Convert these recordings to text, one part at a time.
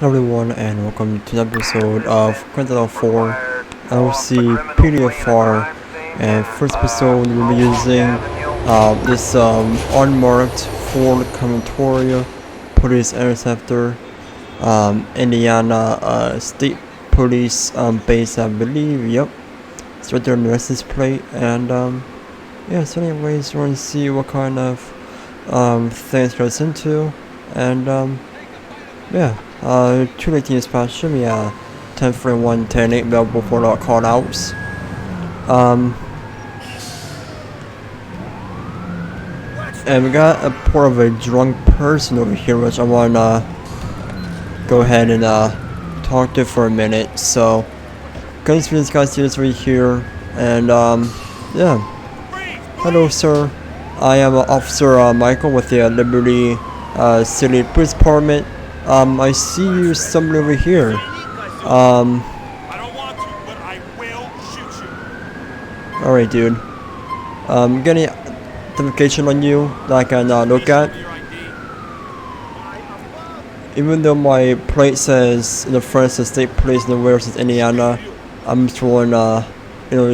Hello everyone and welcome to an episode of Content 4 LCPDFR, and first episode we'll be using this unmarked Ford Commodore Police Interceptor, Indiana State Police base, I believe. Yep, it's right there on the license plate. And yeah, so anyways, we're gonna see what kind of things it goes into. And yeah, 218 dispatch should be 10-41, 10-8 available for the call outs. And we got a report of a drunk person over here, which I want to go ahead and talk to for a minute. So, gonna see this guy see this right here. And yeah, hello sir, I am Officer Michael with the Liberty City Police Department. I see you somebody over here. I don't want to, but I will shoot you. Alright, dude. Got any identification on you that I can look at? Even though my plate says in the front says State Police and the rear says Indiana, I'm just going to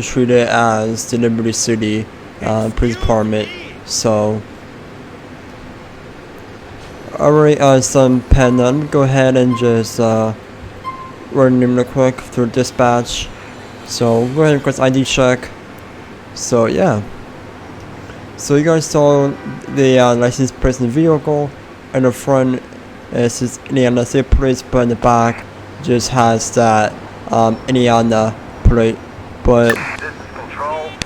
treat it as the Liberty City Police Department. So. Alright, some pen. Let me go ahead and just run him real quick through dispatch. So go ahead and request ID check. So yeah. So you guys saw the license plate in the vehicle. In the front it says Indiana State Police, but in the back just has that Indiana plate. But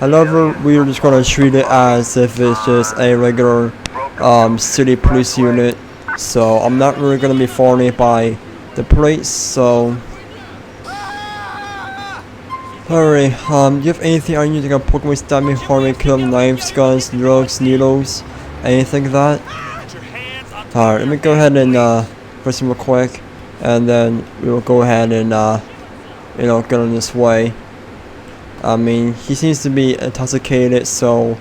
however, we're just gonna treat it as if it's just a regular city police unit. So I'm not really gonna be following it by the plates. So alright, do you have anything on you that can poke me, stab me, harm me, kill me, knives, guns, drugs, needles, anything like that? Alright, let me go ahead and press him real quick, and then we will go ahead and get on this way. I mean, he seems to be intoxicated, so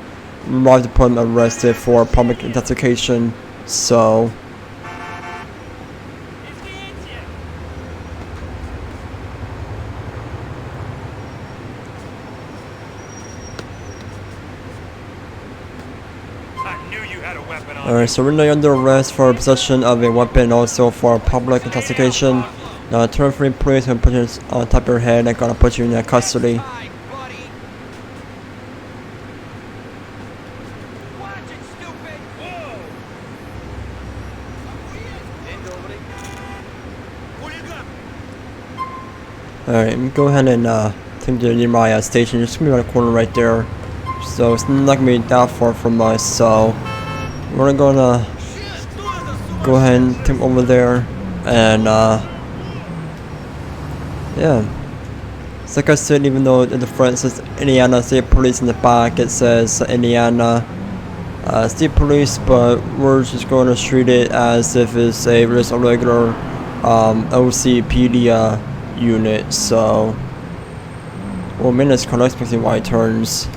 we'll have to put him arrested for public intoxication. So alright, so we're now under arrest for possession of a weapon and also for public intoxication. Now, turn free police and put you on top of your head and gonna put you in custody. Alright, go ahead and take me to nearby station. Just gonna be around the corner right there. So it's not gonna be that far from us. So we're gonna go ahead and take him over there. And yeah. So like I said, even though in the front it says Indiana State Police, in the back it says Indiana State Police, but we're just going to treat it as if it's a just a regular LCPD unit. So well, minutes connect between white turns.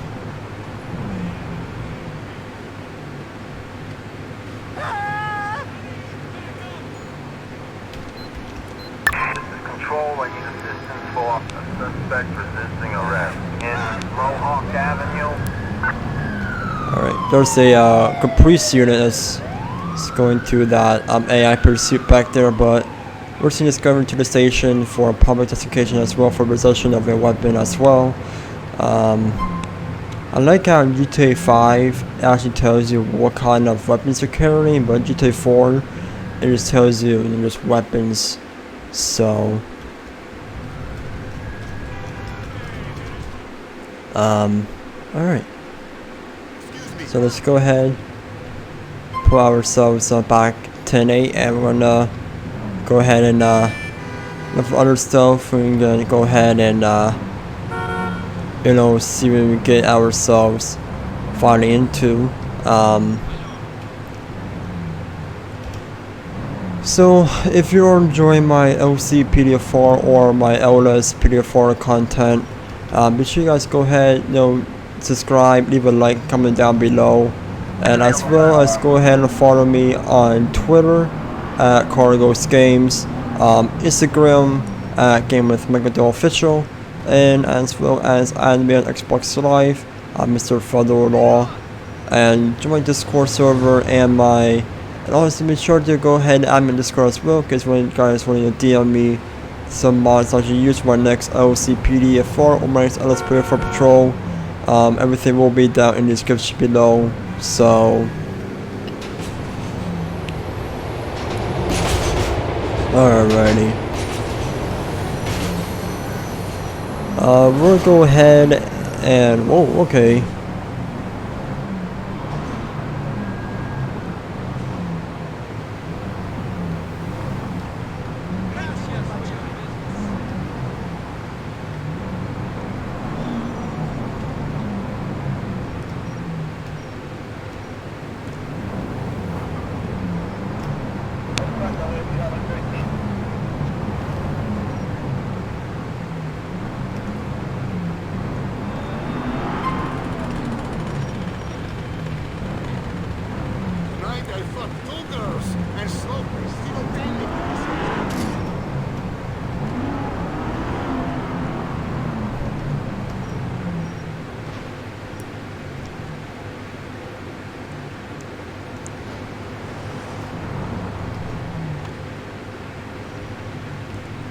Control, I need assistance for a suspect resisting arrest in Mohawk Avenue. Alright, there's a Caprice unit that's going to that AI pursuit back there, but we're seeing this going to the station for public intoxication as well, for possession of a weapon as well. I like how GTA 5 actually tells you what kind of weapons you're carrying, but GTA 4 it just tells you just weapons. So alright, so let's go ahead, put ourselves back 10-8, and we're gonna go ahead and look for other stuff. We're gonna go ahead and see what we get ourselves finally into. So if you're enjoying my LCPDFR or my LSPDFR content, be sure you guys go ahead, subscribe, leave a like, comment down below, and as well as go ahead and follow me on Twitter at Cargos Games. Instagram at Game with Megadol Official, and as well as admin on Xbox Live, Mr. Furtherlaw, and join my Discord server and also be sure to go ahead and admin Discord as well, because when you guys want to DM me some mods I should use for my next LCPDFR or my next LCPDFR patrol, everything will be down in the description below. So alrighty. We'll go ahead and, whoa, okay. I fucked 2 girls and slowly simultaneously.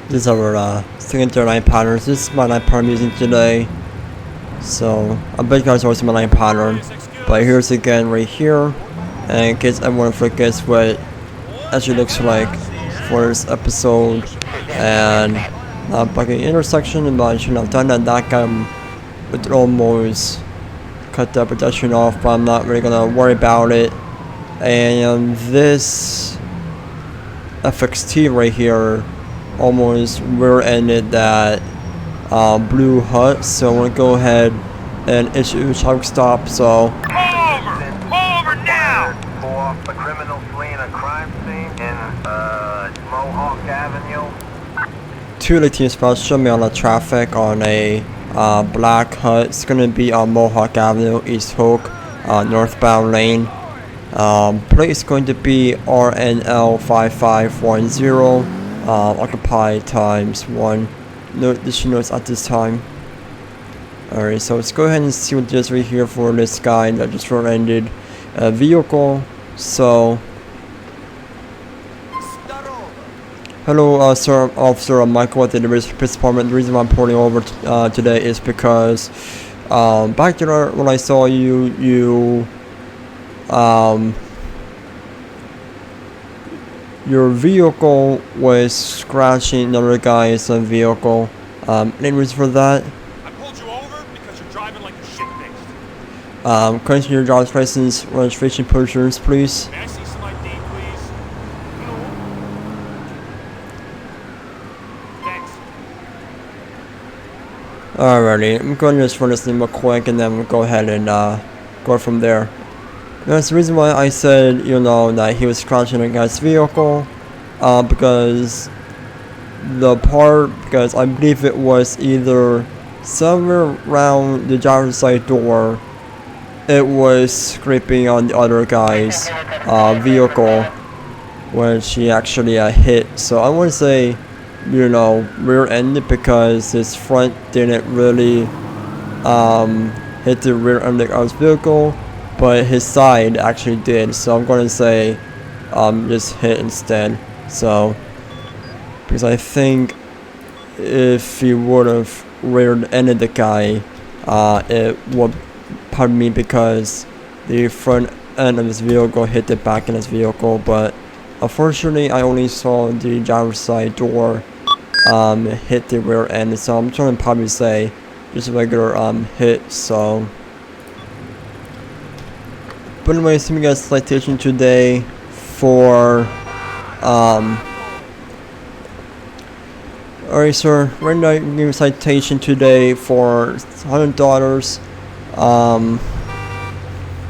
This is our signature line patterns. This is my line pattern I'm using today. So I bet you guys already see my line pattern, but here's again right here, and in case everyone forgets what actually looks like for this episode. And back in the intersection, but I shouldn't have done that. That guy would almost cut the pedestrian off, but I'm not really gonna worry about it. And this FXT right here almost rear-ended that blue hut, so I'm gonna go ahead and issue a traffic stop. So Pull over now! For the criminal fleeing a crime scene in Mohawk Avenue. two of the teams show me on the traffic on a black hut. It's gonna be on Mohawk Avenue, East Hook, northbound lane. Plate is going to be RNL 5510. Occupy times 1. No additional notes at this time. Alright, so let's go ahead and see what it is right here for this guy that just rear-ended a vehicle. So, hello, sir, Officer Michael at the police department. The reason why I'm pulling over today is because back there when I saw you your vehicle was scratching another guy's vehicle. Any reason for that? I pulled you over because you're driving like a shit-faced. According to your driver's license, registration, pictures, please. May I see some ID, please? No. Thanks. Alrighty, I'm going to just run this thing real quick, and then we'll go ahead and go from there. That's the reason why I said, that he was scratching a guy's vehicle, because I believe it was either somewhere around the driver's side door, it was scraping on the other guy's vehicle, which he actually hit. So I want to say, rear-ended, because his front didn't really hit the rear end of his vehicle, but his side actually did. So I'm going to say just hit instead. So because I think if he would have rear-ended the guy, it would, pardon me, because the front end of his vehicle hit the back end of his vehicle. But unfortunately I only saw the driver's side door hit the rear end, so I'm trying to probably say just a regular hit. So but anyway, so we got a citation today for alright, sir, right now you can give a citation today for $100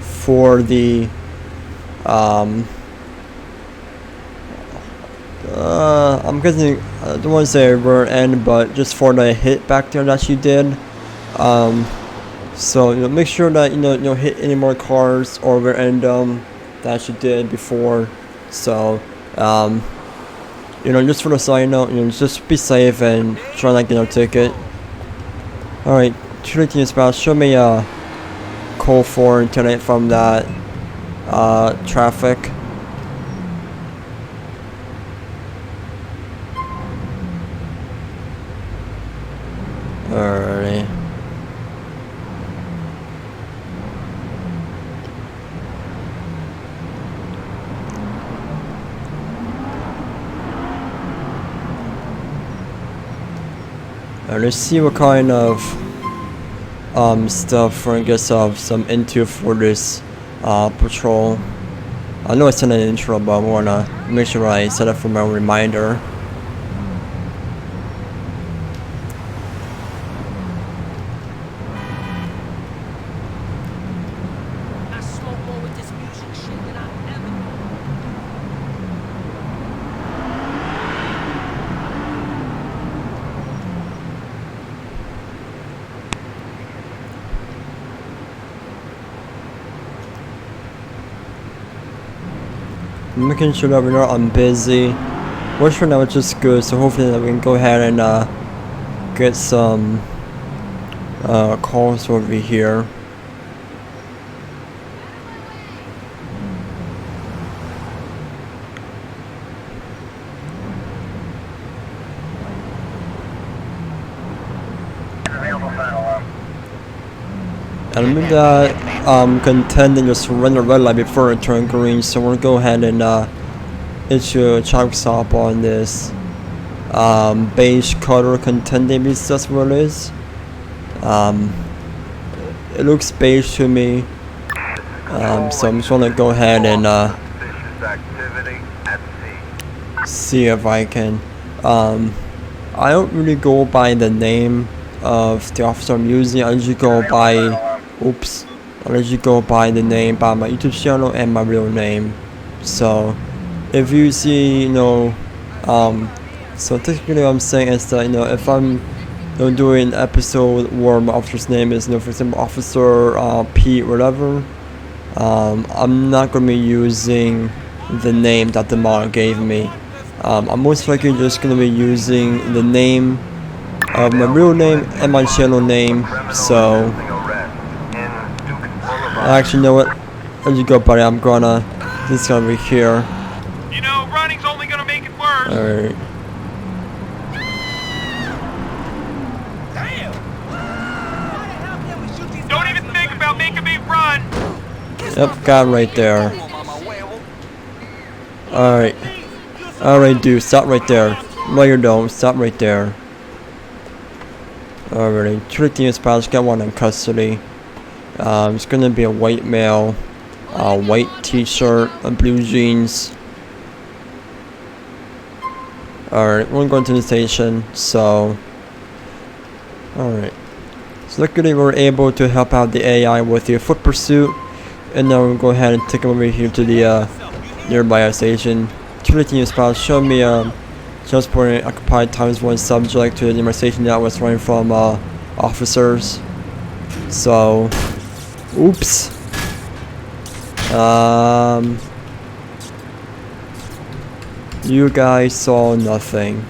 for the I'm guessing, I don't want to say rear end, but just for the hit back there that you did. So make sure that you don't hit any more cars or rear end that you did before. So You know, just for the side note, you know, just be safe and try not to, you know, ticket. Alright, Trinity Spouse, show me call for internet from that traffic. Alrighty. Let's see what kind of stuff we're gonna get some into for this patrol. I know I sent an intro, but I wanna make sure I set up for my reminder. I smoke more with this music shit than I've ever. I'm making sure that we're not busy. Which for now it's just good, so hopefully that we can go ahead and get some calls over here. And remember that contending just run the red light before it turns green, so we'll go ahead and issue a chalk stop on this beige color contending, because that's what it is. It looks beige to me, so I'm just gonna go ahead and Suspicious activity at sea. see if I can. I don't really go by the name of the officer I'm using. I usually go by, I usually go by the name by my YouTube channel and my real name. So if you see, you know, so technically what I'm saying is that, you know, if I'm, you know, doing an episode where my officer's name is, you know, for example, Officer Pete, whatever, I'm not gonna be using the name that the mod gave me. I'm most likely just gonna be using the name of my real name and my channel name. So actually, you know what? As you go, buddy, I'm gonna this guy over here. You know, running's only gonna make it worse. Alright. Don't even think about making me run. Yep, got him right there. Alright. Alright, dude, stop right there. No, you don't. Stop right there. Alrighty. 13 spouse, got one in custody. It's gonna be a white male, white t-shirt, blue jeans. Alright, we're going to the station, so. Alright. So luckily we're able to help out the AI with the foot pursuit. And now we'll go ahead and take him over here to the nearby station. 13 spouse, show me transporting occupied ×1 subject to the nearby station that was running from officers. So, oops. You guys saw nothing.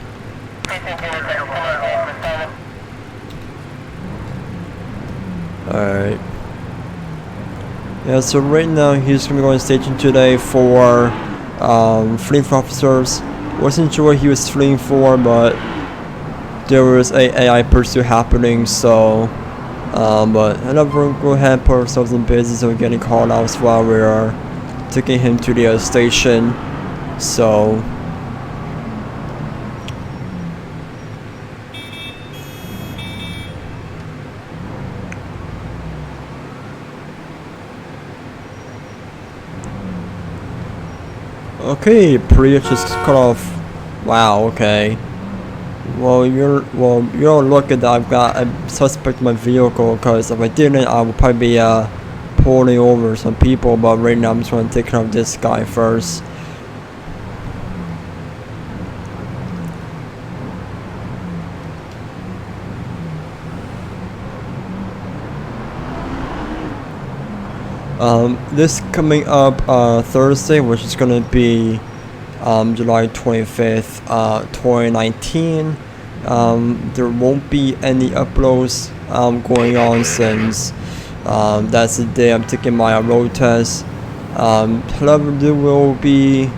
Alright. Yeah, so right now he's gonna be going to station today for fleeing for officers. Wasn't sure what he was fleeing for, but there was a AI pursuit happening, so but I know we'll go ahead and put ourselves in business, so we're getting called out while we are taking him to the station. So okay, Prius just cut off. Wow, okay. Well, you're lucky that I've got a suspect in my vehicle, because if I didn't, I would probably be pulling over some people. But right now, I'm just going to take care of this guy first. This coming up Thursday, which is gonna be July 25th, 2019. There won't be any uploads going on since that's the day I'm taking my road test. However, there will be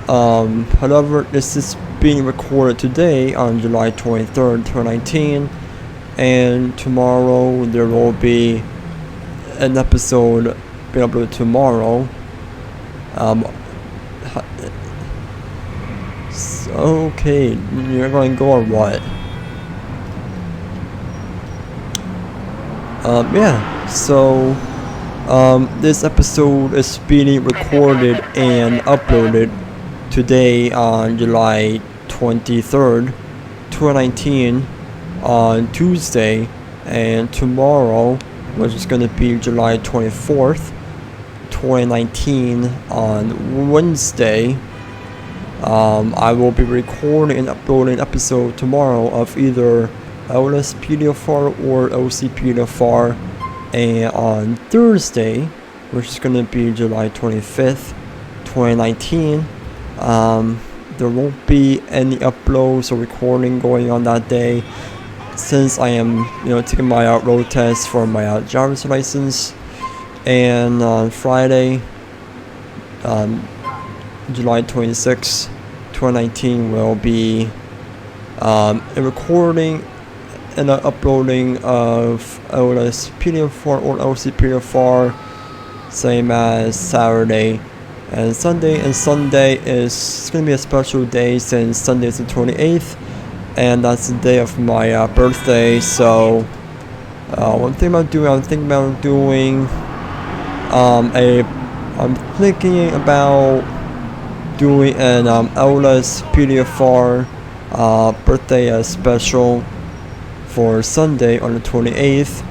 however, this is being recorded today on July 23rd, 2019, and tomorrow there will be an episode being uploaded tomorrow. Okay, you're going to go or what? Yeah, so this episode is being recorded and uploaded today on July 23rd, 2019 on Tuesday, and tomorrow, which is going to be July 24th, 2019 on Wednesday. I will be recording and uploading an episode tomorrow of either LCPDFR or LCPDFR, and on Thursday, which is going to be July 25th, 2019, there won't be any uploads or recording going on that day, since I am, taking my road test for my driver's license. And on Friday, July 26, 2019, will be a recording and an uploading of LCPDFR or LCPDFR, same as Saturday and Sunday. And Sunday is going to be a special day since Sunday is the 28th, and that's the day of my birthday. So I'm thinking about doing an LCPDFR birthday special for Sunday on the 28th.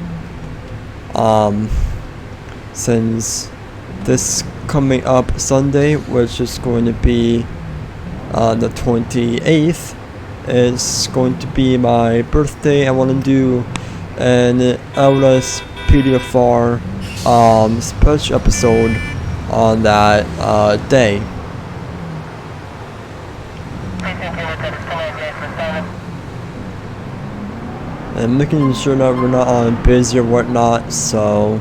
Since this coming up Sunday, which is going to be the 28th, is going to be my birthday, I want to do an LCPDFR special episode on that day. And making sure that we're not on busy or whatnot, so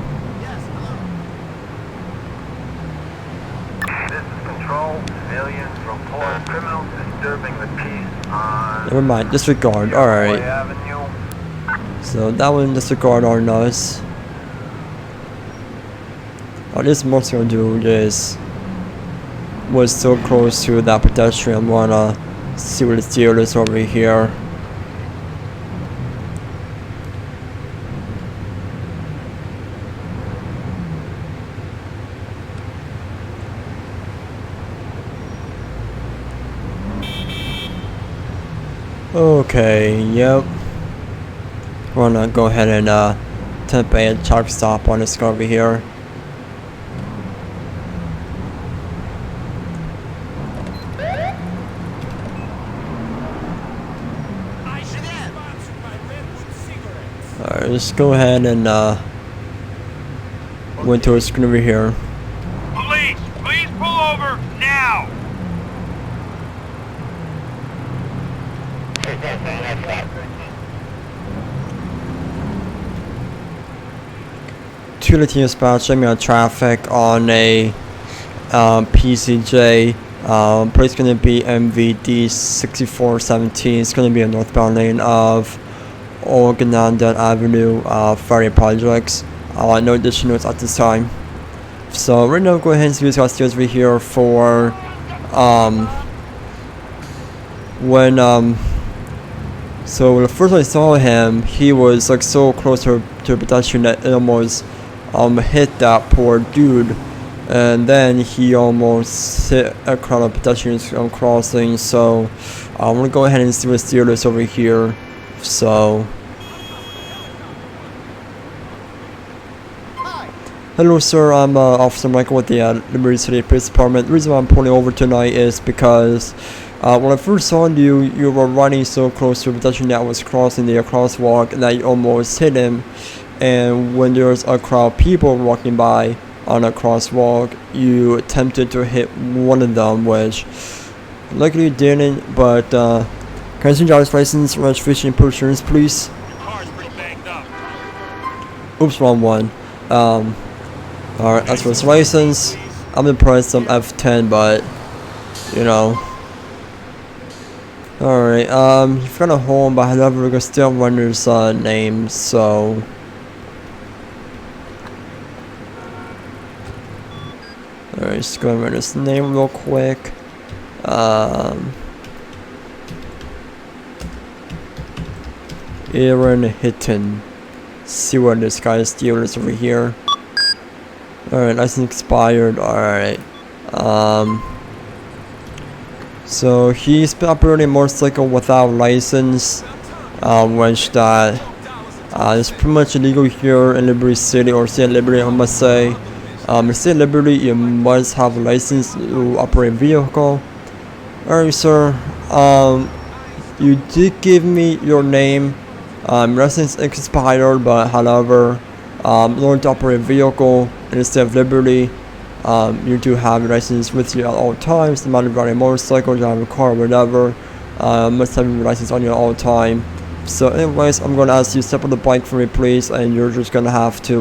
This is Control. Civilians report criminals disturbing the peace on never mind, disregard. Broadway Alright, Avenue. so that one disregard on us. What this mostly gonna do is was so close to that pedestrian. Wanna see what the deal is over here. Okay, yep. We're gonna go ahead and attempt a truck stop on this car over here. I should be sponsored by Redwood cigarettes. Alright, let's go ahead and went to a screen over here. Police, please pull over now. To the team dispatch, I'm traffic on a PCJ. Place gonna be MVD 6417. It's gonna be a northbound lane of Ogananda Avenue, Ferry Projects. No additional notes at this time. So right now, go ahead and see who's got stairs over here for when so the first time I saw him, he was like so close to a pedestrian that it almost hit that poor dude, and then he almost hit a crowd of pedestrians crossing. So I'm gonna go ahead and see what steer is over here. So hello sir, I'm Officer Michael with the Liberty City Police Department. The reason why I'm pulling over tonight is because when I first saw you, you were running so close to a pedestrian that was crossing the crosswalk that you almost hit him. And when there's a crowd of people walking by on a crosswalk, you attempted to hit one of them, which Luckily you didn't, but can I see driver's license, registration, insurance, please? Your car's pretty banged up. Oops, wrong one. Alright, as for his license, I'm gonna press some F10, but you know. Alright, you've got a home, but however, we're gonna still run his name, so. Alright, just go and run his name real quick. Aaron Hitton. See what this guy's deal is over here. Alright, license expired. Alright. So he's been operating a motorcycle without license, which that is pretty much illegal here in Liberty City, or State Liberty, I must say. In State Liberty, you must have a license to operate a vehicle. Alright, sir. You did give me your name. License expired, but however, in order to operate a vehicle in the State of Liberty, you do have your license with you at all times, no matter if you're riding a motorcycle, driving a car, or whatever. Must have your license on you at all time. So anyways, I'm gonna ask you to step on the bike for me, please, and you're just gonna have to,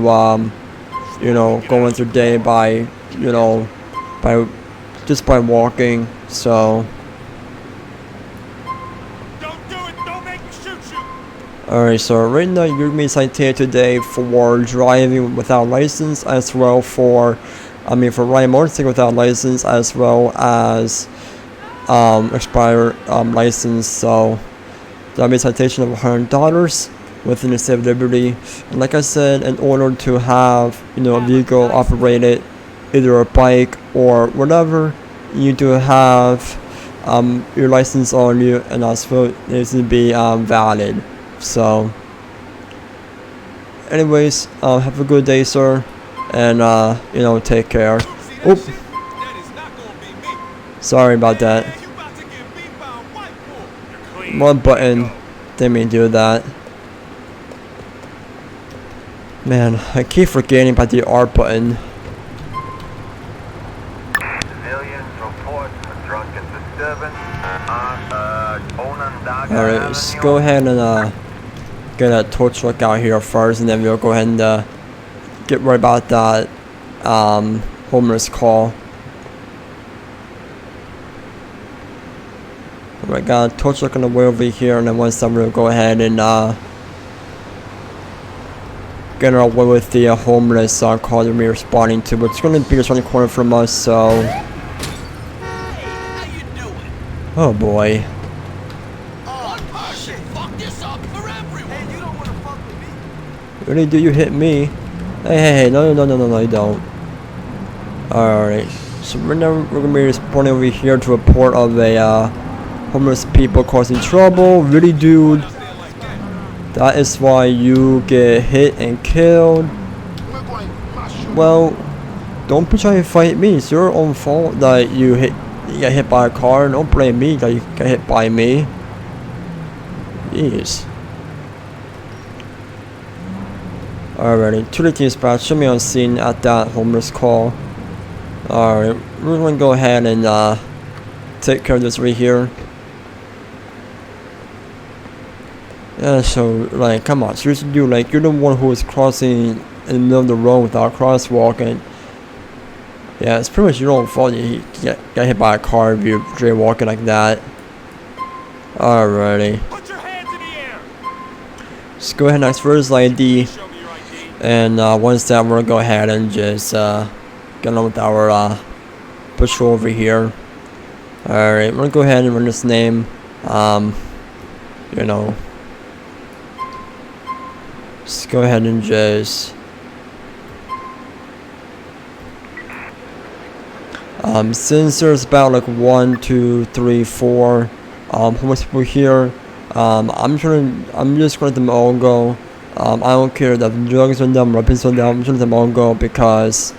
you know, go into your day by, you know, by walking. So. Don't do it! Don't make me shoot you! Alright, so right now you're being cited today for driving without license, as well for riding a motorcycle without license, as well as expired license. So that'll be a citation of $100 within the State of Liberty. And like I said, in order to have, you know, a vehicle operated, either a bike or whatever, you need to have your license on you, and also it needs to be valid. So anyways, have a good day, sir, and you know, take care. Oop, sorry about that. One button didn't mean to do that. Man, I keep forgetting about the R button. Civilians report a drunken disturbance on Onondaga Alright, let's go ahead and get a tow truck out here first, and then we'll go ahead and get right about that homeless call. Alright, got a tow truck on the way over here, and then once I'm gonna go ahead and get our way with the homeless call that we're responding to, but it's gonna be just around the corner from us, so. Oh boy. Really, do you hit me? Hey, no, you don't. Alright, so right now we're gonna be responding over here to a report of a homeless people causing trouble. Really, dude, that is why you get hit and killed. Well, don't be trying to fight me. It's your own fault that you got hit by a car. Don't blame me that you got hit by me. Jeez. Alrighty, to the dispatch, show me on scene at that homeless call. Alright, we're gonna go ahead and take care of this right here. Yeah, so like, come on, seriously, dude, like, you're the one who was crossing in the middle of the road without crosswalk, and yeah, it's pretty much your own fault you got hit by a car if you're jaywalking like that. Alrighty. Put your hands in the air! Just go ahead and ask for his ID. Show me your ID. And once that, we're gonna go ahead and just get on with our patrol over here. Alright, we're gonna go ahead and run this name. You know, just go ahead and just since there's about like 1, 2, 3, 4 homeless people here, I'm just gonna let them all go. I don't care that the drugs on them, weapons on them, I'm just gonna let them all go, because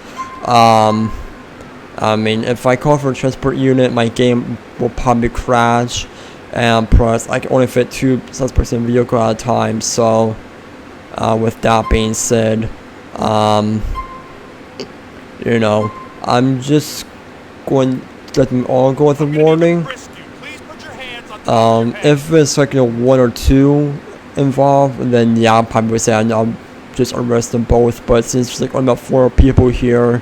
I mean, if I call for a transport unit, my game will probably crash, and plus I can only fit 2 suspects in a vehicle at a time. So with that being said, you know, I'm just going to let them all go with a warning. If it's like, you know, 1 or 2 involved, then yeah, I'll probably say I'll just arrest them both. But since there's like only about 4 people here,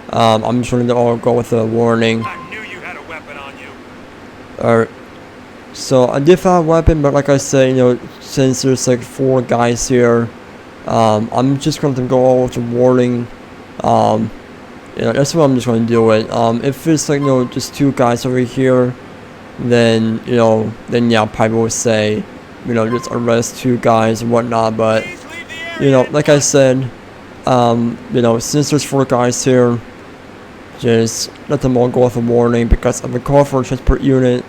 I'm just going to all go with a warning. I knew you had a weapon on you. Alright. So I did have a weapon, but like I said, you know, since there's like 4 guys here, I'm just going to go all with a warning. You know, that's what I'm just going to do it. If it's like, you know, just 2 guys over here, then, you know, then yeah, I probably will say, you know, just arrest 2 guys and whatnot. But, Please leave the area. you know, like I said, you know, since there's 4 guys here, just let them all go with a warning, because if I call for a transport unit,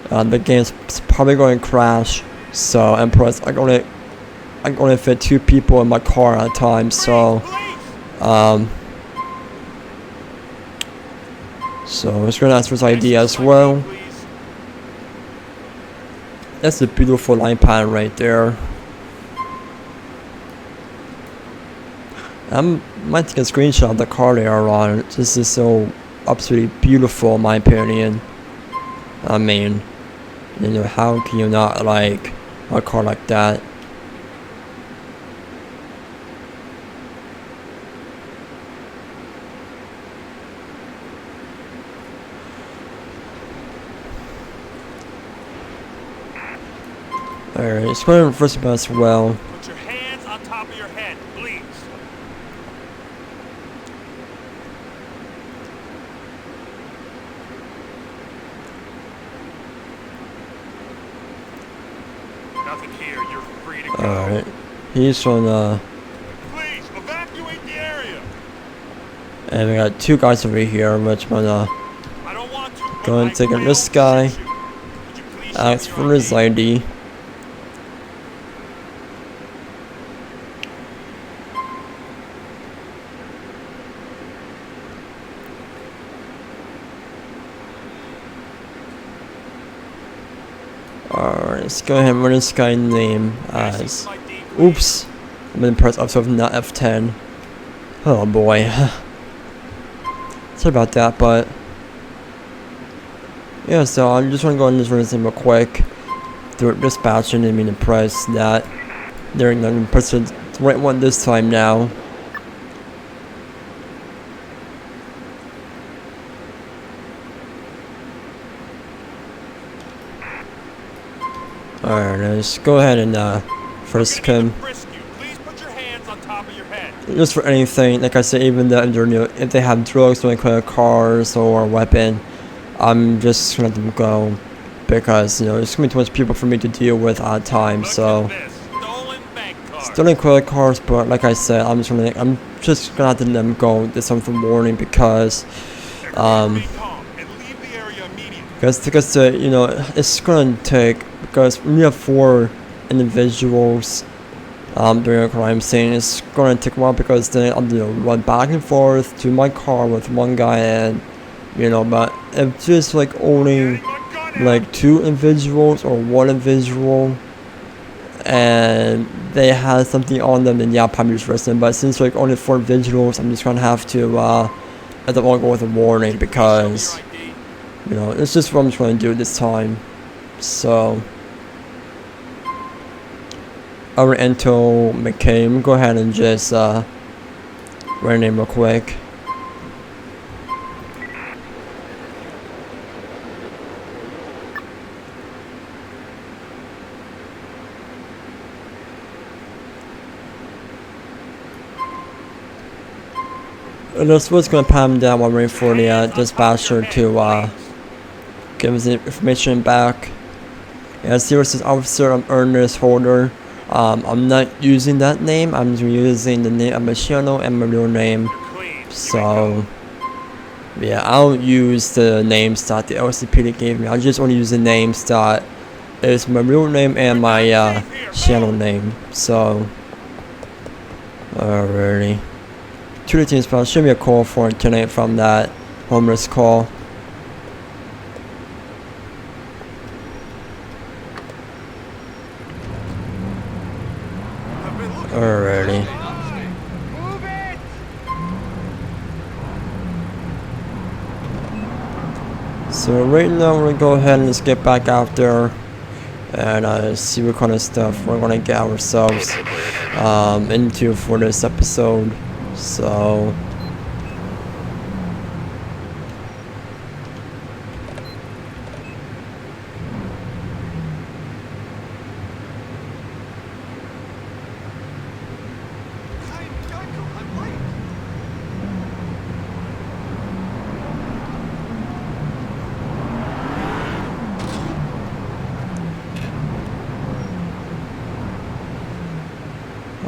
the game's probably going to crash. So, and plus, I can only fit 2 people in my car at a time. So, so it's gonna ask for his ID as well. That's a beautiful line pattern right there. I might take a screenshot of the car they are on. This is so absolutely beautiful in my opinion. I mean, you know, how can you not like a car like that? Alright, it's going first about as well. Put your hands on top of your head, please. Nothing here. You're free to go. Alright, he's on Please evacuate the area. and we got 2 guys over here, which I'm gonna I don't want to. but go and I take will this guy, shoot you. Would you please show ask me for your his ID. Alright, let's go ahead and run this guy's name as. Oops! I'm gonna press F7, not F10. Oh boy. Sorry about that, but. Yeah, so I'm just gonna go and just run this name real quick. Through dispatch, and I mean to press that. There, I'm gonna press the right one this time now. Alright, let's go ahead and first come. Please put your hands on top of your head. Just for anything, like I said, even though, you know, if they have drugs, like cars or a weapon, I'm just gonna let them go, because, you know, there's gonna be too much people for me to deal with at a time. So Look at this. Stolen bank card. stolen credit cards, but like I said, I'm just gonna have to let them go. This time for warning, because Everybody be calm and leave the area immediately. because you know, it's gonna take, because when you have 4 individuals during a crime scene, it's gonna take a while, because then I'll, you know, run back and forth to my car with 1 guy, and you know, but if just like only Getting my gun out. like 2 individuals or 1 individual and they had something on them, then yeah, I'll probably just arrest them. But since like only 4 individuals, I'm just gonna have to let them all go with a warning, because Show me your ID. you know, it's just what I'm trying to do this time. So our Ento McCain, go ahead and just write her name real quick. And that's what's gonna pat him down while waiting for the dispatcher to give us the information back. Yeah, Services Officer, I'm Ernest Holder. I'm not using that name. I'm just using the name of my channel and my real name. Clean. So yeah, I don't use the names that the LCPD gave me. I just only use the names that is my real name and my channel name. So alrighty. To the team spot, show me a call for tonight from that homeless call. Alrighty. Move it! So right now we're gonna go ahead and just get back out there and see what kind of stuff we're gonna get ourselves into for this episode. So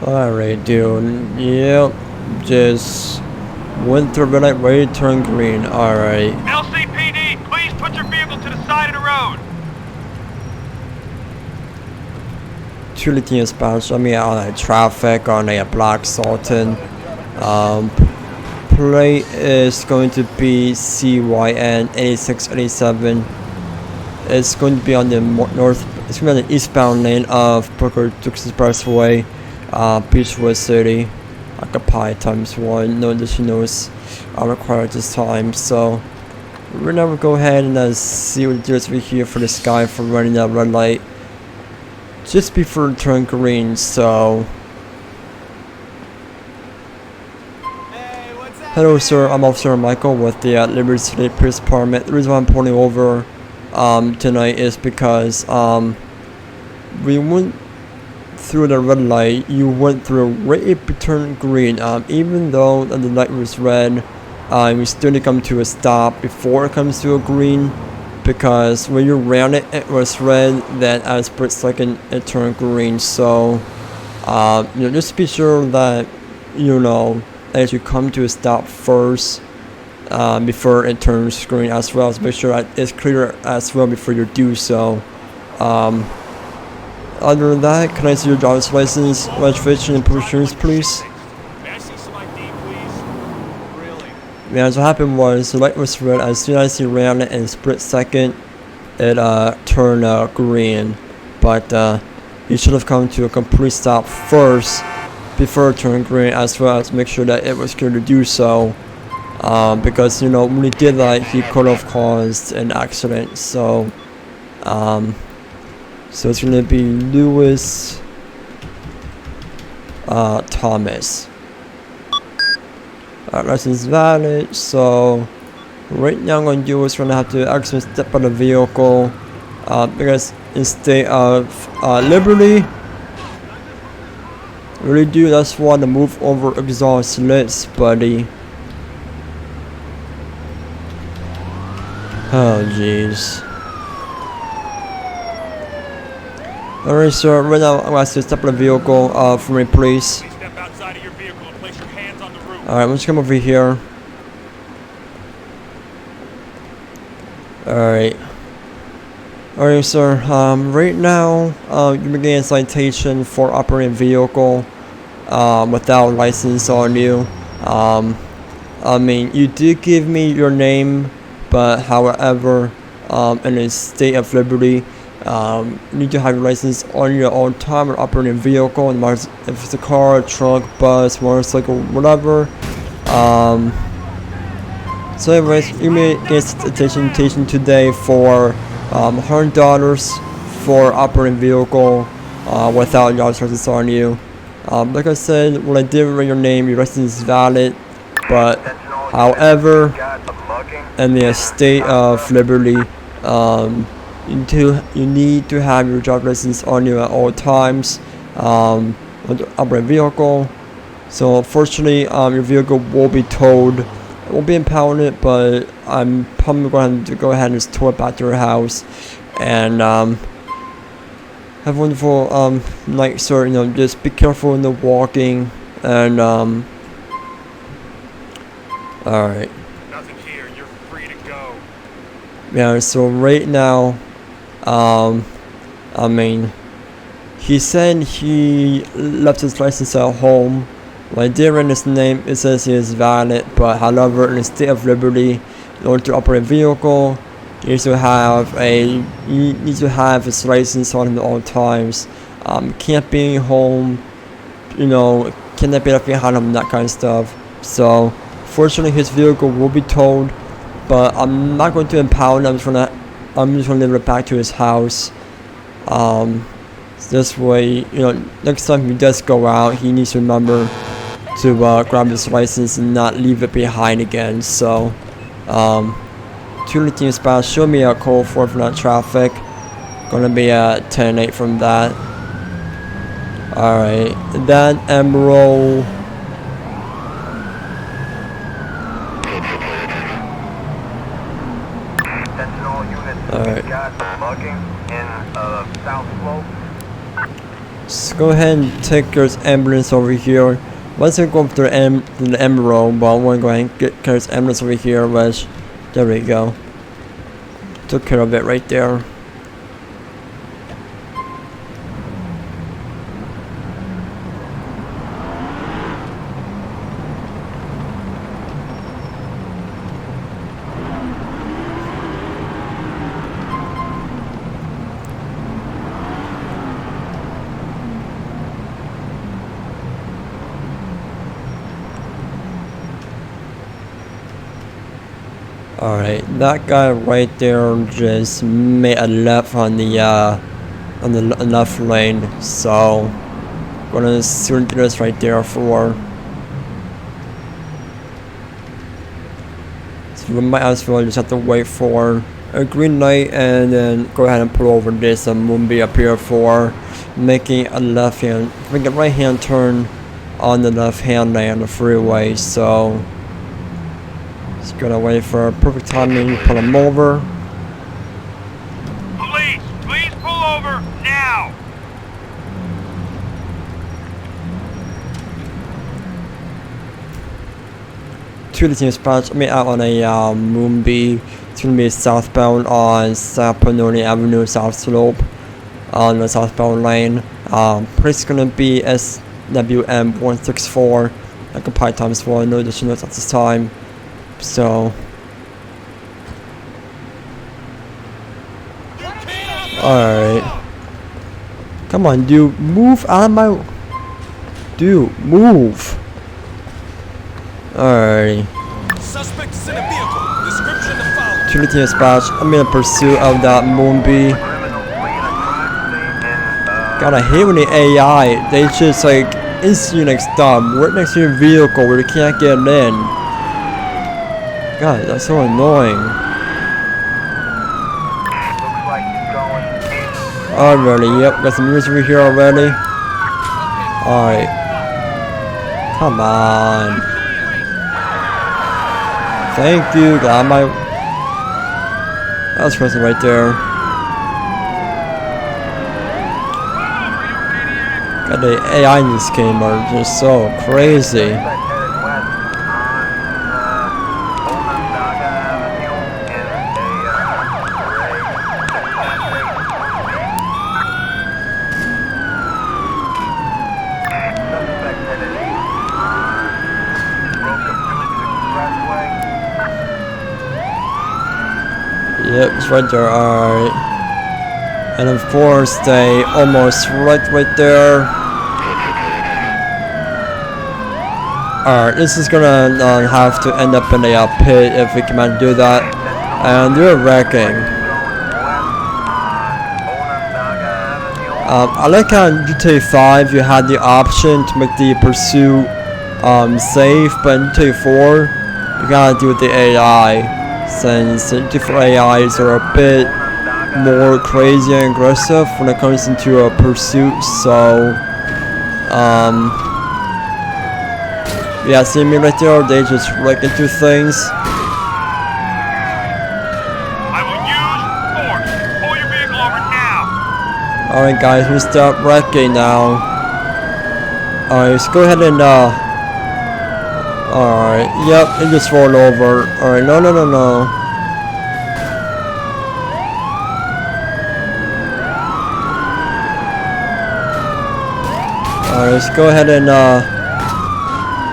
alright, dude. Yep. Just went through red light, ready to turn green. Alright. LCPD, please put your vehicle to the side of the road. Two lithium spots. I mean, on a traffic on a black Sultan. Plate is going to be CYN 8687. It's going to be on the north. It's going to be on the eastbound lane of Brooker Dukes Expressway, Beechwood City. Occupy ×1. No additionals are required this time. So we're gonna go ahead and see what it does over here for this guy for running that red light just before it turned green. So hello, sir. I'm Officer Michael with the Liberty City Police Department. The reason why I'm pulling over tonight is because we went through the red light. You went through right it turned green. Even though the light was red, we still need to come to a stop before it comes to a green, because when you ran it, it was red. Then at a split second, it turned green. So just be sure that as you come to a stop first before it turns green, as well as make sure that it's clear as well before you do so. Other than that, can I see your driver's license, registration, and proof of insurance, please? May I see some ID, please? Really? Yeah, so what happened was the light was red. As soon as you ran it in a split second, it turned green. But you should have come to a complete stop first before it turned green, as well as make sure that it was clear to do so. Because when he did that, he could have caused an accident. So it's gonna be Lewis Thomas. License valid. So right now I'm gonna do is gonna have to actually step out of the vehicle because in state of liberty, really do just want to move over exhaust lights, buddy. Oh jeez. Alright, sir. Right now, I'm going to step out of the vehicle for me, please. Please step outside of your vehicle and place your hands on the roof. Alright, let's come over here. Alright. Alright, sir. Right now, you're getting a citation for operating a vehicle without a license on you. I mean, you did give me your name, but however, in the state of liberty, you need to have your license on your own time or operating a vehicle, and if it's a car, truck, bus, motorcycle, whatever. So anyways, you may get a citation today for $100 for operating vehicle without your license on you. Like I said, when I did write your name, your license is valid, but however, in the state of liberty, you need to have your driver's license on you at all times with the operating vehicle. So unfortunately, your vehicle will be towed. It won't be impounded, but I'm probably going to go ahead and just tow it back to your house. And have a wonderful night, sir. Just be careful in the walking. And alright. Nothing here. You're free to go. Yeah, so right now, I mean, he said he left his license at home. When I did run his name, it says he is valid, but however, in the state of liberty, in order to operate a vehicle, he needs to have his license on him at all times. Can't be home, cannot be left behind him, that kind of stuff. So, fortunately, his vehicle will be towed, but I'm not going to impound him. I'm just gonna deliver it back to his house. This way, you know, next time he does go out, he needs to remember to grab his license and not leave it behind again. So, 2 team spots, show me a code for that traffic. Gonna be at 10-8 from that. Alright, that Emerald. Attention all units. Alright. We got mugging in South Slope. So go ahead and take your ambulance over here. Once I go up to the Emerald, but I want to go ahead and get this ambulance over here, which, there we go. Took care of it right there. Alright, that guy right there just made a left on the left lane, so gonna soon do this right there for. So we might as well just have to wait for a green light and then go ahead and pull over this Moonbee up here for making a left hand, make a right hand turn on the left hand lane on the freeway. So just gonna wait for a perfect timing to pull him over. Police, please pull over now. Two of the team spots. I mean, out on a Moonbee. It's gonna be southbound on South Panoni Avenue, South Slope, on the southbound lane. Place gonna be SWM 164. Occupied times 1. No additional notes at this time. So, alright. Come on, dude. Move out of my. Dude, move. Alright. Suspect is in a vehicle. Description to follow. Two team spots. I'm in pursuit of that Moonbee. Criminals fleeing a crime scene in God, I hate when the AI, they just like instantly like stop right next to your vehicle where you can't get in. God, that's so annoying. looks like he's going east. Already, yep, got some music over here already. Alright. Come on. Thank you, got my. That was person right there. God, the AI in this game are just so crazy. Suspect headed west on Onondaga Avenue in Suspect headed east on CUMPUTE Expressway. Yep, it's right there, alright. And of course, they almost right there. Alright, this is gonna have to end up in a pit if we can do that. And they're wrecking. I like how in GTA 5 you had the option to make the pursuit safe, but in GTA 4 you gotta do with the AI, since different AIs are a bit more crazy and aggressive when it comes into a pursuit. So yeah, see me right there, they just wreck into things. I will use force. Pull your vehicle over now. Alright guys, we start wrecking now. Alright, let's go ahead and alright, yep, it just rolled over. Alright, no. Alright, let's go ahead and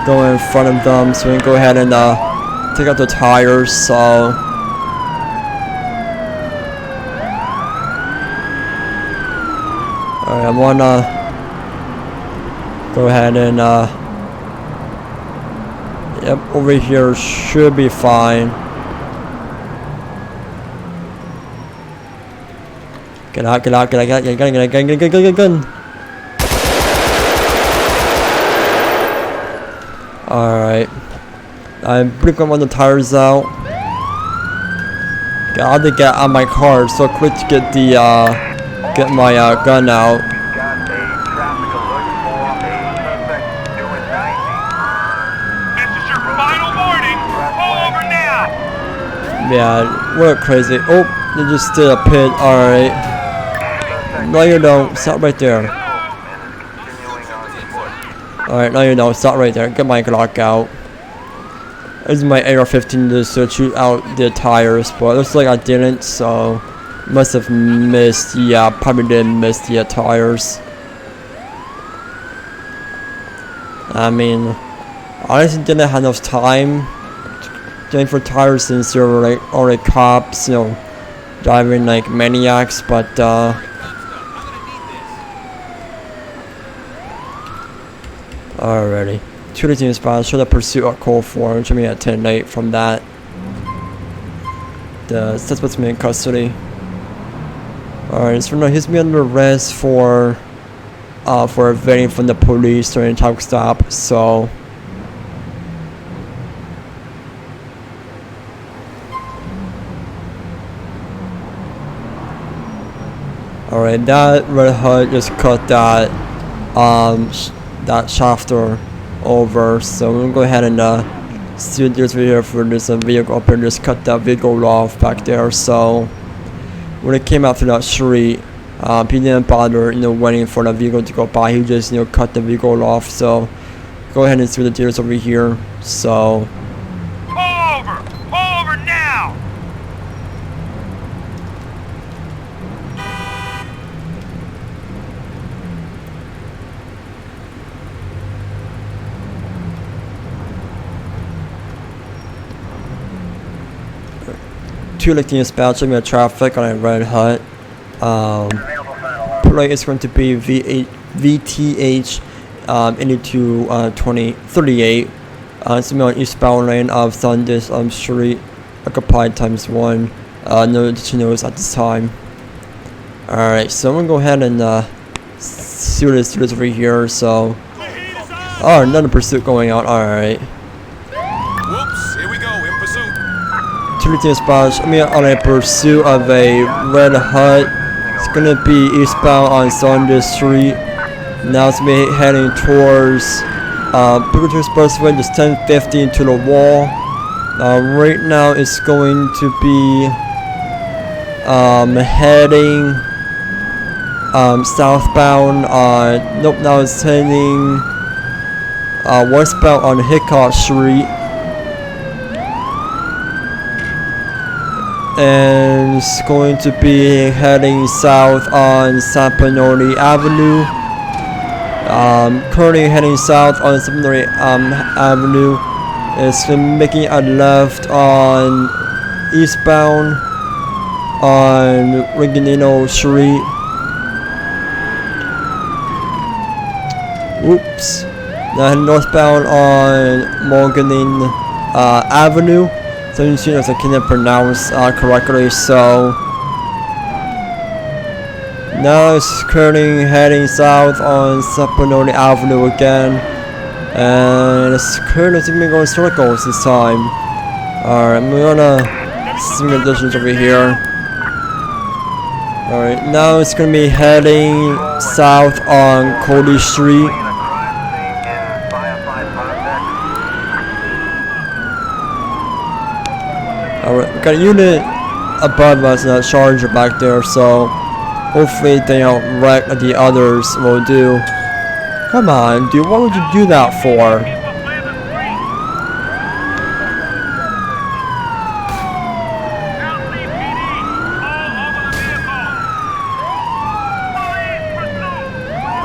go in front of them so we can go ahead and take out the tires. So alright, I wanna go ahead and yep, over here should be fine. Get out, get out, get out, get out, get out, get out, get out, get out, get out, get out. Alright. I'm breaking one of the tires out. Got to get out of my car so quick to get the get my gun out. Got a traffic alert for a suspect doing 90. This is your final warning. Pull over now. Yeah, what crazy. Oh, they just did a pit. Alright. No you don't. Stop right there. Alright, no you don't. Stop right there. Get my Glock out. This is my AR-15 just to shoot out the tires, but it looks like I didn't, so must have missed. Yeah, probably did miss the tires. I mean, honestly didn't have enough time doing for tires since there were like already cops, you know, driving like maniacs, but alrighty. 2 team spots, show the pursuit at call 4, which me at 10-8 from that. The suspect's in custody. Alright, so now he's been under arrest for evading from the police during a traffic stop, so alright, that Red Hood just cut that that shafter over, so we're gonna go ahead and see this video for this vehicle up and just cut that vehicle off back there. So when it came out to that street, he didn't bother, you know, waiting for the vehicle to go by. He just, you know, cut the vehicle off. So go ahead and see the details over here. So Pull over now. two electing dispatch, looking at traffic on a Red Hood. Plate is going to be VTH 822038. It's on eastbound lane of Sundance Street, occupied ×1. No additional notice at this time. Alright, so I'm gonna go ahead and see what this is over here. So, oh, another pursuit going on. Alright. Whoops, here we go, in pursuit. 2 spots. I'm on a pursuit of a Red Hood. It's gonna be eastbound on Saunders Street. Now it's gonna be heading towards Pickleton Expressway, just 1050 into the wall. Right now it's going to be heading southbound. Nope, now it's heading westbound on Hickok Street. And it's going to be heading south on Sampanoni Avenue. Currently heading south on Sampanoni Avenue. It's making a left on eastbound on Riganino Street. Oops. Now heading northbound on Morganin Avenue. So you see if I can pronounce correctly. So now it's currently heading south on Sapanoni Avenue again, and it's currently going circles this time. Alright, I'm gonna see the distance over here. Alright, now it's gonna be heading south on Cody Street. Alright, we got a unit above us and a charger back there, so hopefully they don't wreck like the others will do. Come on, dude, what would you do that for?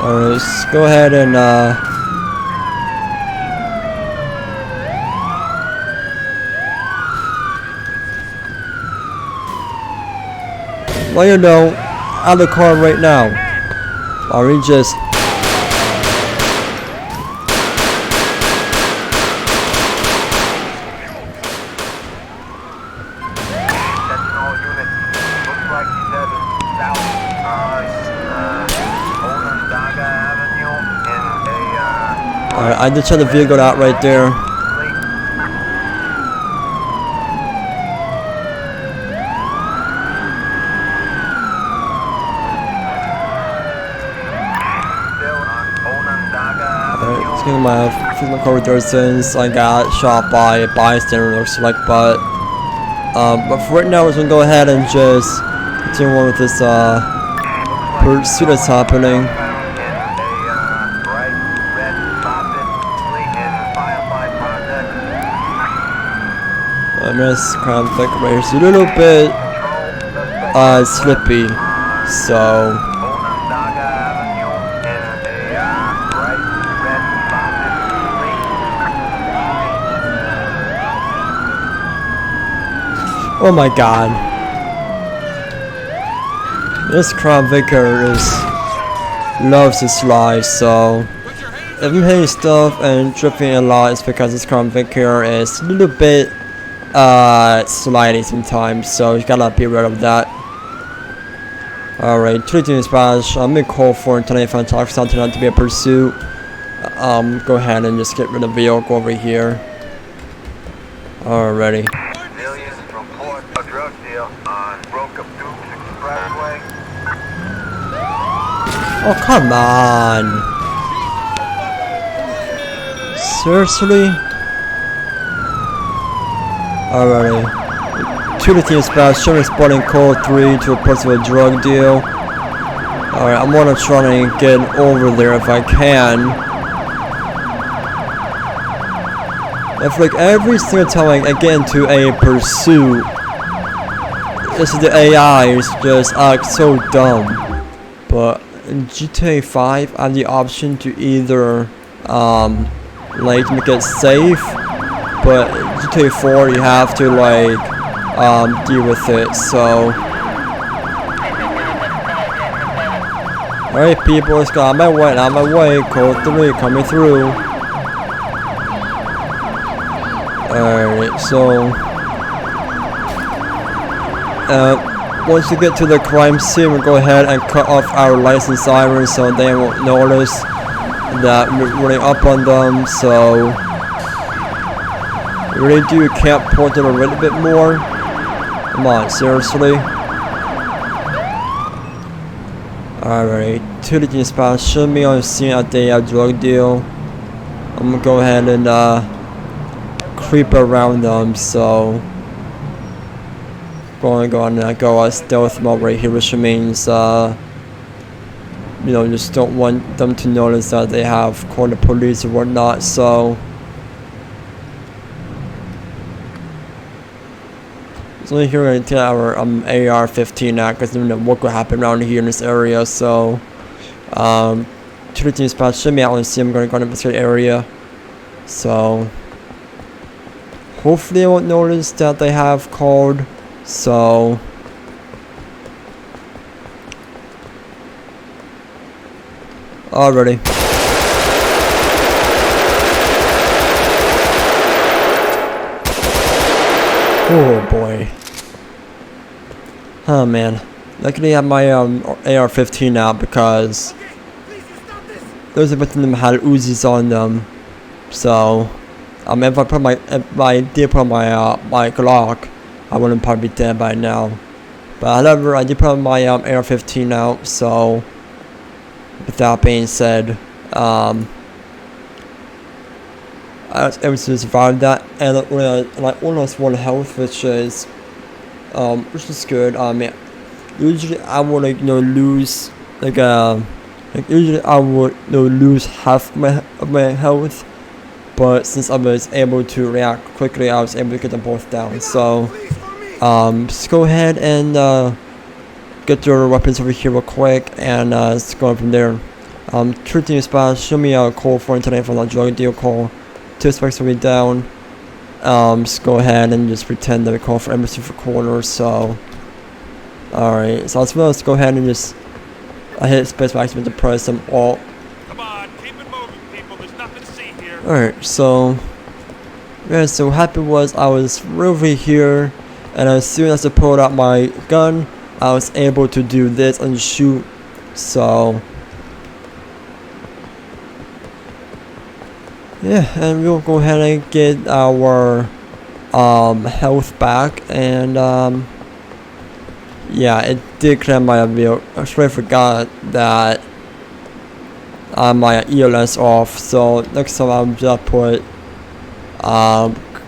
Alright, let's go ahead and well, you know, out of the car right now. Or we just Attention all units. Looks like he's headed south Alright, I just checked the vehicle out right there. Alright, let's get my physical corridor since I got shot by a bystander, looks like, but for right now we're gonna go ahead and just continue on with this pursuit that's happening. I miss kind of like right here. It's a little bit slippy, so oh my god. This Crown Vicar loves to slide, so if I'm hitting stuff and tripping a lot, it's because this Crown Vicar is a little bit sliding sometimes, so you gotta be aware of that. Alright, 2 Spanish. I'm gonna call for tonight if I'm talking something not to be a pursuit. Go ahead and just get rid of the vehicle over here. Alrighty. Millions report a drug deal on Broke Dukes Expressway. Oh, come on. Seriously? Alrighty. 2 Spanish. Showing spotting code 3 to report to a drug deal. Alright, I'm gonna try and get over there if I can. I feel like every single time I get into a pursuit, the AIs just act so dumb. But in GTA 5, I have the option to either like make it safe, but GTA 4 you have to like deal with it. So alright people, let's go on my way, code 3 coming through. Alright, so once we get to the crime scene, we'll go ahead and cut off our license sirens so they won't notice that we're running up on them. So we really do camp point it a little bit more. Come on, seriously. Alright, 2 Spanish should be on the scene at the drug deal. I'm gonna go ahead and creep around them, so going to go stealth mode right here, which means you know, just don't want them to notice that they have called the police or whatnot. So only here we're gonna take our AR-15 out because we don't know what could happen around here in this area. So 2 Spanish should be out and see I'm gonna go to this area. So hopefully I won't notice that they have called. So already. Oh boy. Oh man. Luckily I have my AR-15 out because those of them had Uzis on them. So if I did put my my Glock, I wouldn't probably be dead by now. But however, I did put my AR-15 out, so with that being said, I was able to survive that, and like almost 1 health, which is good. Usually I would lose usually I would lose half of my health. But since I was able to react quickly, I was able to get them both down. So, just go ahead and get your weapons over here real quick, and let's go from there. 2 Spanish, show me a call for internet for that drug deal call. 2 suspects will be down. Just go ahead and just pretend that we call for embassy for corners. So, alright. So let's go ahead and just hit space by accident to press them all. Alright, so yeah, so what happened was I was over here, and as soon as I pulled out my gun, I was able to do this and shoot. So yeah, and we'll go ahead and get our health back, and yeah, it did clear my view. I actually forgot that my ELS off, so next time I'll just put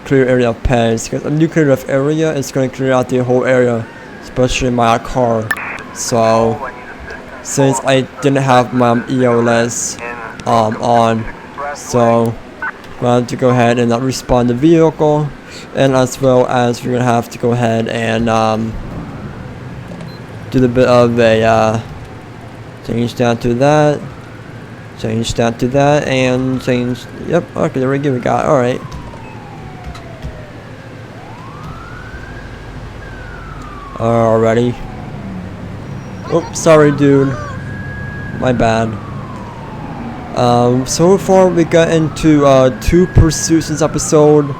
clear area of pens, because when you clear enough area, it's going to clear out the whole area, especially my car. So since I didn't have my ELS on, so I'm going to go ahead and respawn the vehicle, and as well as we're going to have to go ahead and do a bit of a change that to that, change that to that, and change, yep, okay, there we go, we got, alright. Alrighty. Oh, sorry dude, my bad. So far we got into 2 pursuits this episode,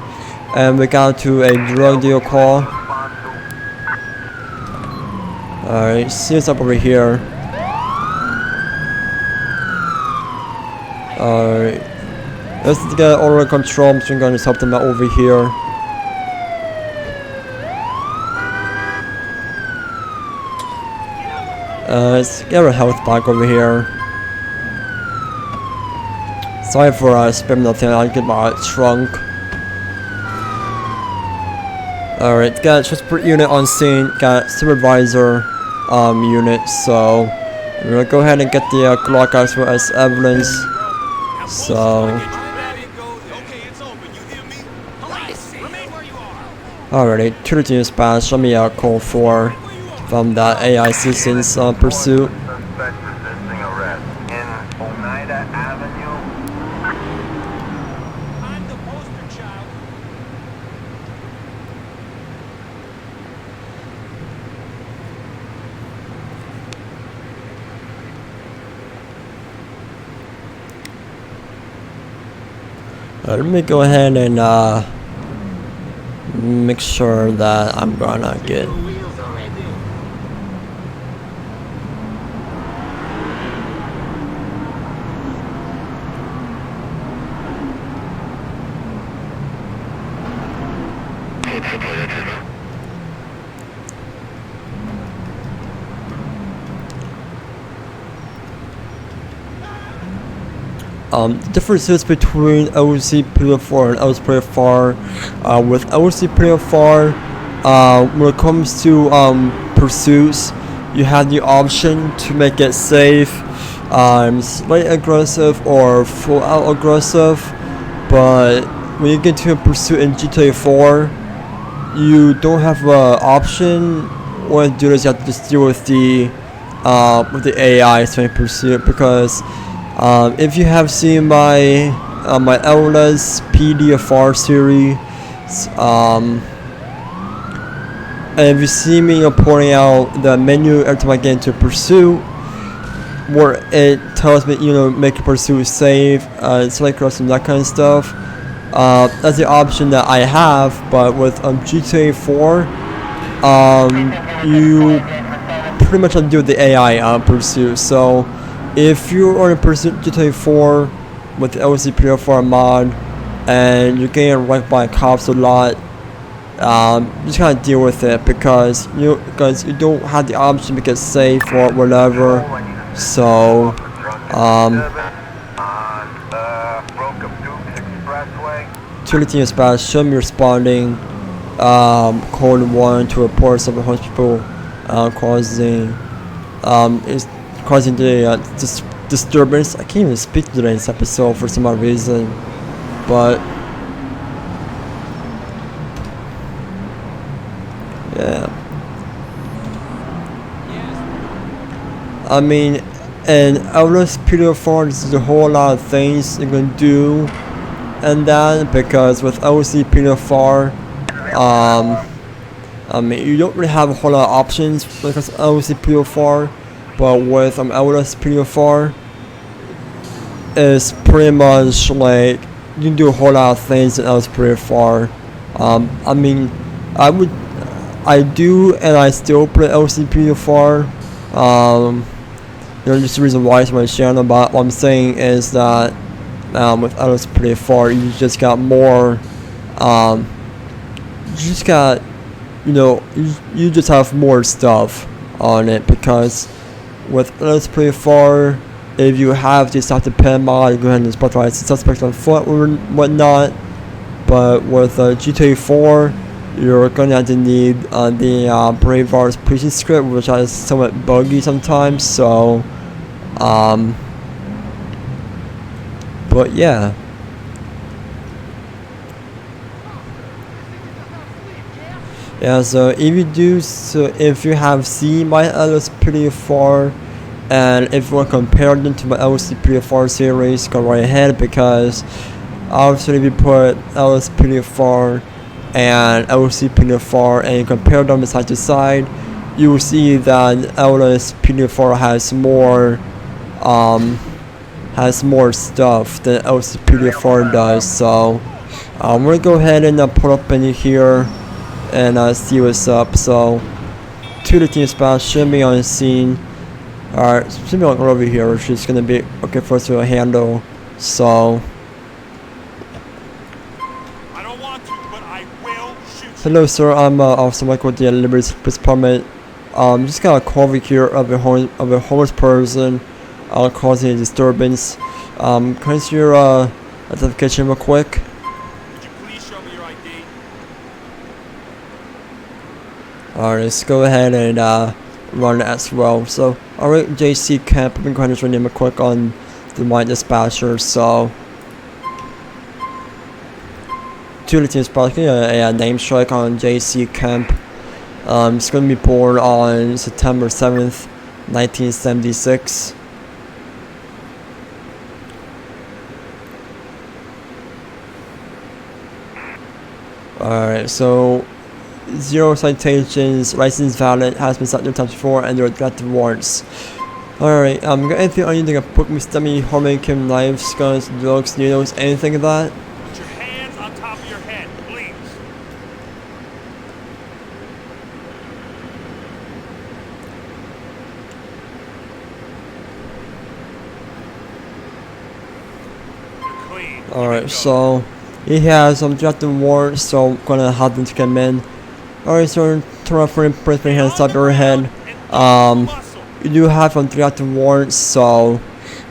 and we got to a drug deal call. Alright, see what's up over here. Alright, let's get order control. I'm just gonna help them out over here. Let's get our health back over here. Sorry for spamming the thing. I'll get my trunk. Alright, got transport unit on scene. Got supervisor unit. So we're gonna go ahead and get the clock as well as evidence. So alrighty, 2 to dispatch. Let me call for from that AI citizens pursuit. Suspect resisting arrest in Oneida Avenue. I'm the poster child. Let me go ahead and make sure that I'm gonna get. Differences between LCPDFR and LCPDFR. With LCPDFR, when it comes to pursuits, you have the option to make it safe, slight aggressive, or full out aggressive. But when you get to a pursuit in GTA 4, you don't have an option. What you do is you have to just deal with the AI to pursuit, because if you have seen my my LCPDFR series, and if you see me pointing out the menu every time I get into pursuit, where it tells me, make your pursuit safe, select crossing, that kind of stuff, that's the option that I have. But with GTA 4, you pretty much undo the AI pursuit. So if you're on a pursuit GTA 4 with the LCPDFR mod and you're getting wrecked by cops a lot, just gotta deal with it, because you don't have the option to make it safe or whatever. So Utility dispatch, show me responding code 1 to report some host people causing the disturbance. I can't even speak today in this episode for some odd reason, but yeah. I mean, in LCPDFR, there's a whole lot of things you can do, and that because with LCPDFR, I mean, you don't really have a whole lot of options because LCPDFR. But with LCPDFR, it's pretty much like you can do a whole lot of things in LCPDFR. I mean, I do, and I still play LCPDFR. Just the reason why it's my channel. But what I'm saying is that With LCPDFR, you just got more. You just got, you just have more stuff on it, because with LCPDFR, if you have the stop the pen mod, you go ahead and spotlight the suspect on foot or whatnot. But with GTA 4, you're gonna have to need the Braveheart's preaching script, which is somewhat buggy sometimes. So, but yeah. Yeah, so if you have seen my LCPDFR, and if you want to compare them to my LCPDFR series, go right ahead, because obviously if you put LCPDFR and LCPDFR and you compare them side to side, you will see that LCPDFR has more stuff than LCPDFR does. So we're gonna go ahead and pull up in here and see what's up. So 2 to team spots should be on the scene. Alright, should be on over here, which is gonna be okay for us to handle. So I don't want to, but I will shoot you. hello sir, I'm Officer Michael with the Liberty Police Department. Just got a call over here of a homeless person causing a disturbance. Can I see your identification real quick? Could you please show me your ID? Alright, let's go ahead and run as well. So, alright, JC Camp, I've been going to run name real quick on the my dispatcher. So, 2 to team spots, a name strike on JC Camp. It's going to be born on September 7th, 1976. Alright, so 0 citations, license valid, has been cited times before, and there are collective warrants. Alright, got anything on you that can put me, stomach, homemade kim, knives, guns, drugs, needles, anything of that? Put your hands on top of your head, please. You're clean. Alright, so he has some collective warrants, so I'm gonna have them to come in. Alright, so turn off for put your hands top of your head. You do have some collective warrants, so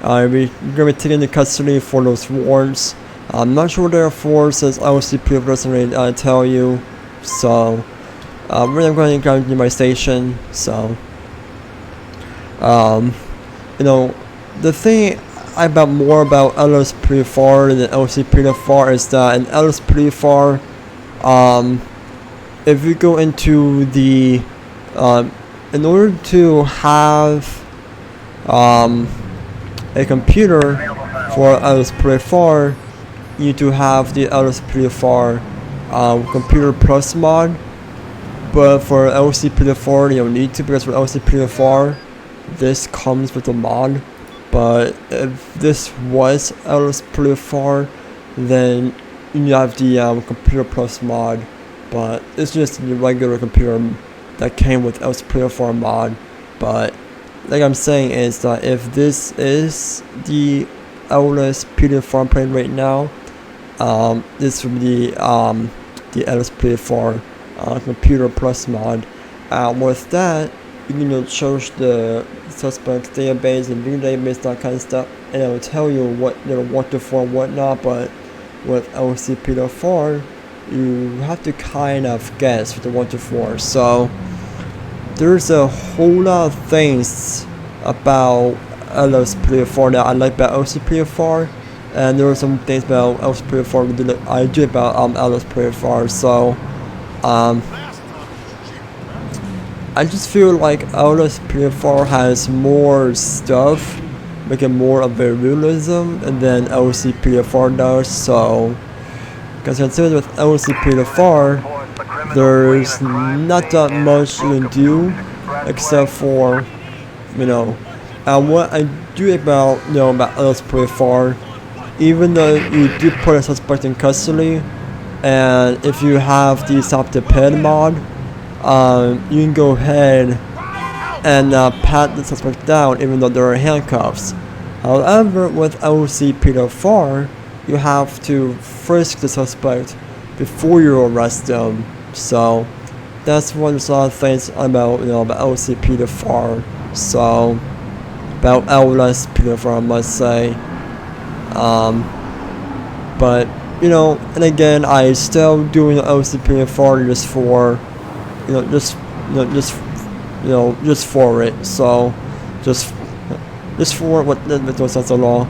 we're gonna be taking into custody for those warrants. I'm not sure what they're for, since LCP doesn't really tell you. So we're going to go to my station. So the thing more about LCPDFR than LCPDFR is that in LCPDFR, if you go into the in order to have a computer for LCPDFR, you need to have the LCPDFR computer plus mod. But for LCPDFR, you don't need to, because for LCPDFR, this comes with a mod. But if this was LCPDFR, then you have the computer plus mod. But it's just the regular computer that came with LCPDFR mod. But like I'm saying is that if this is the LCPDFR I'm playing right now, this would be the LCPDFR computer plus mod. With that, you can search the suspect database and video database, that kind of stuff, and it will tell you what they're wanted for and whatnot. But with LCPDFR, you have to kind of guess what they're wanted for. So there's a whole lot of things about LCPDFR that I like about LCPDFR, and there are some things about LCPDFR that I do about LCPDFR. So I just feel like LCPDFR has more stuff, making more of a realism than LCPDFR does. So, because considered with LCPDFR, there's not that much you can do, except for, what I do about LCPDFR, even though you do put a suspect in custody, and if you have the stop the pen mod, you can go ahead and pat the suspect down even though there are handcuffs. However, with LCPDFR, you have to frisk the suspect before you arrest them. So that's one of the things about about LCPDFR. So about LSPDFR, I must say. But and again, I still doing LCPDFR just for just for it. So just for what that's the law.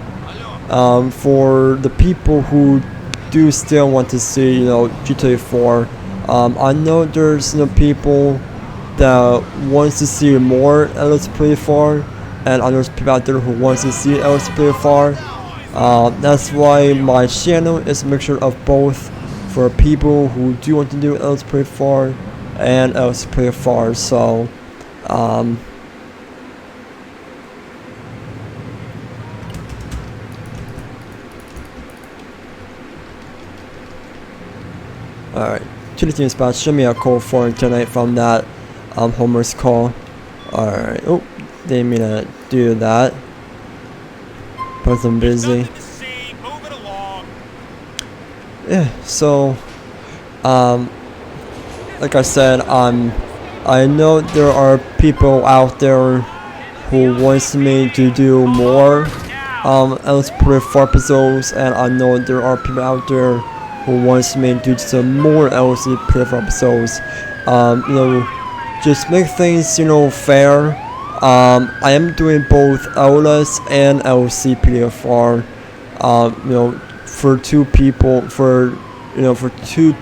For the people who do still want to see GTA 4, I know there's people that wants to see more LCPDFR, and there's people out there who wants to see LCPDFR. That's why my channel is a mixture of both, for people who do want to do LCPDFR and LCPDFR. So alright, to the team spot, show me a call for tonight from that Homer's call. Alright, oh, didn't mean to do that, but I'm busy. Nothing to see. Move it along. Yeah, so like I said, I know there are people out there who wants me to do more LCPDFR episodes, and I know there are people out there who wants me to do some more LCPDFR episodes. Just make things fair. I am doing both LS and LCPDFR. For two people, for two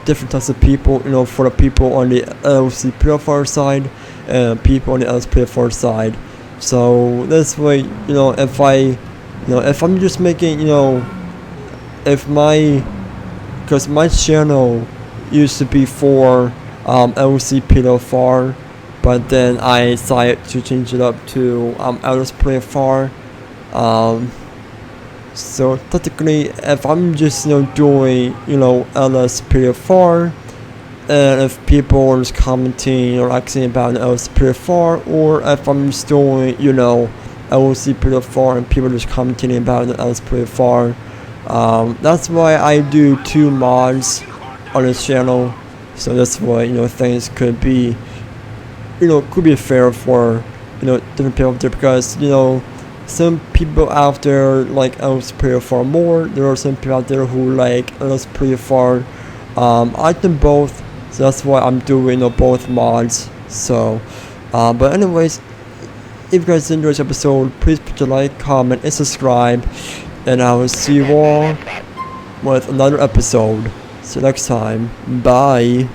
different types of people. For the people on the LCPDFR side and people on the LSPDFR side. So this way, if I'm just making, because my channel used to be for LCPDFR, but then I decided to change it up to LSPDFR. So technically, if I'm just doing LSPDFR, and if people are just commenting or asking about LSPDFR, or if I'm just doing LCPDFR and people are just commenting about LSPDFR, that's why I do 2 mods on this channel. So that's why things could be fair for different people out there, because some people out there like LSPDFR more. There are some people out there who like LSPDFR. I like them both, so that's why I'm doing both mods. So but anyways, if you guys enjoyed this episode, please put your like, comment, and subscribe, and I will see you all with another episode. See you next time. Bye.